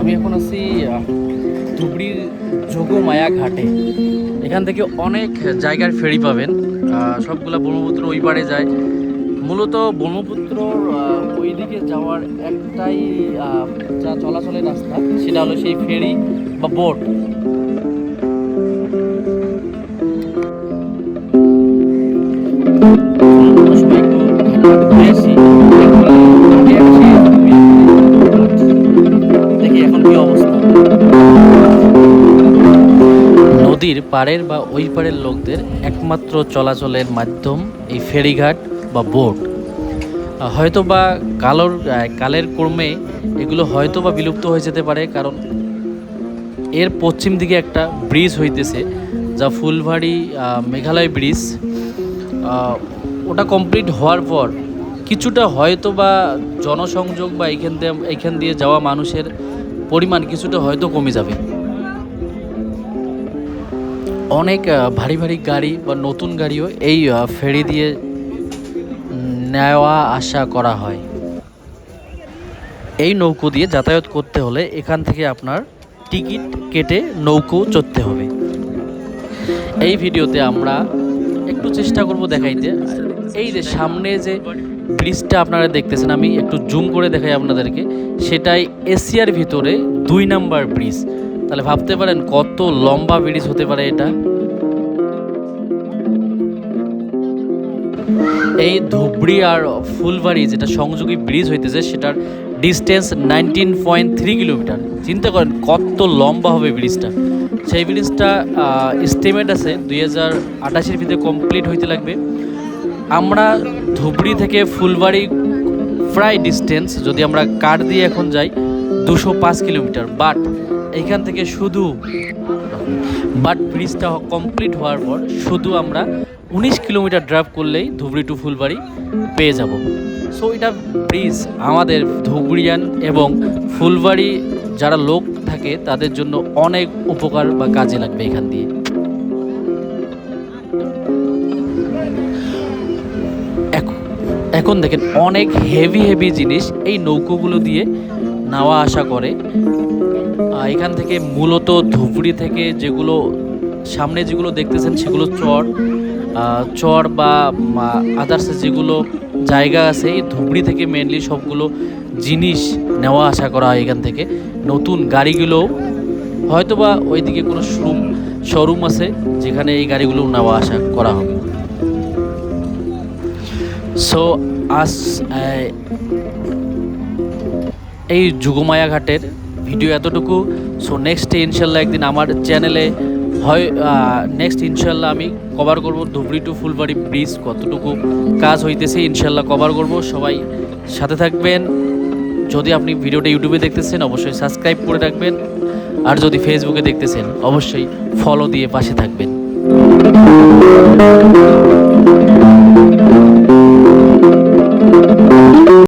আমি এখন আছি ধুবড়ির যোগমায়া ঘাটে। এখান থেকে অনেক জায়গার ফেরি পাবেন, সবগুলা ব্রহ্মপুত্র ওই পারে যায়। মূলত ব্রহ্মপুত্র ওই দিকে যাওয়ার একটাই যা চলাচলের রাস্তা, সেটা হলো সেই ফেরি বা বোট। নদীর পাড়ের বা ওই পাড়ের লোকদের একমাত্র চলাচলের মাধ্যম এই ফেরিঘাট বা বোট। হয়তো বা কালের ক্রমে এগুলো হয়তো বা বিলুপ্ত হয়ে যেতে পারে, কারণ এর পশ্চিম দিকে একটা ব্রিজ হইতেছে, যা ফুলবাড়ি মেঘালয় ব্রিজ। ওটা কমপ্লিট হওয়ার পর কিছুটা হয়তো বা জনসংযোগ বা এইখান দিয়ে যাওয়া মানুষের পরিমাণ কিছুটা হয়তো কমে যাবে। অনেক ভারী ভারী গাড়ি বা নতুন গাড়িও এই ফেরি দিয়ে নেওয়া আসা করা হয়। এই নৌকো দিয়ে যাতায়াত করতে হলে এখান থেকে আপনার টিকিট কেটে নৌকো চড়তে হবে। এই ভিডিওতে আমরা একটু চেষ্টা করব দেখাইতে। এই যে সামনে যে ব্রিজটা আপনারা দেখতেছেন, আমি একটু জুম করে দেখাই আপনাদেরকে। সেটাই এশিয়ার ভিতরে 2 নাম্বার ব্রিজ। তাহলে ভাবতে পারেন কত লম্বা ব্রিজ হতে পারে এটা। এই ধুবড়ি আর ফুলবাড়ি যেটা সংযোগী ব্রিজ হইতেছে, সেটার ডিস্টেন্স 19.3 কিলোমিটার। চিন্তা করেন কত লম্বা হবে ব্রিজটা। সেই ব্রিজটা এস্টিমেট আছে 2028-এর ভিতরে কমপ্লিট হইতে লাগবে। আমরা ধুবড়ি থেকে ফুলবাড়ি প্রায় ডিস্টেন্স, যদি আমরা কার দিয়ে এখন যাই, 205 কিলোমিটার। এইখান থেকে ব্রিজটা কমপ্লিট হওয়ার পর শুধু আমরা 19 কিলোমিটার ড্রাইভ করলেই ধুবড়ি টু ফুলবাড়ি পেয়ে যাব। সো এটা ব্রিজ আমাদের ধুবড়িয়ান এবং ফুলবাড়ি যারা লোক থাকে তাদের জন্য অনেক উপকার বা কাজে লাগবে এখান দিয়ে। এখন দেখেন অনেক হেভি জিনিস এই নৌকোগুলো দিয়ে নেওয়া আসা করে। এখান থেকে মূলত ধুবড়ি থেকে যেগুলো সামনে যেগুলো দেখতেছেন সেগুলো চর বা আদার্স যেগুলো জায়গা আছে, এই ধুবড়ি থেকে মেনলি সবগুলো জিনিস নেওয়া আসা করা হয় এখান থেকে। নতুন গাড়িগুলো হয়তো বা ওইদিকে কোনো শোরুম আছে যেখানে এই গাড়িগুলো নেওয়া আসা করা হবে। সো এই যোগমায়া ঘাটের ভিডিও এতটুকু। সো নেক্সটে ইনশাল্লাহ একদিন আমার চ্যানেলে ইনশাল্লাহ আমি কভার করব ধুবড়ি টু ফুলবাড়ি ব্রিজ কতটুকু কাজ হইতেছে, ইনশাল্লাহ কভার করব। সবাই সাথে থাকবেন। যদি আপনি ভিডিওটা ইউটিউবে দেখতেছেন অবশ্যই সাবস্ক্রাইব করে রাখবেন, আর যদি ফেসবুকে দেখতেছেন অবশ্যই ফলো দিয়ে পাশে থাকবেন।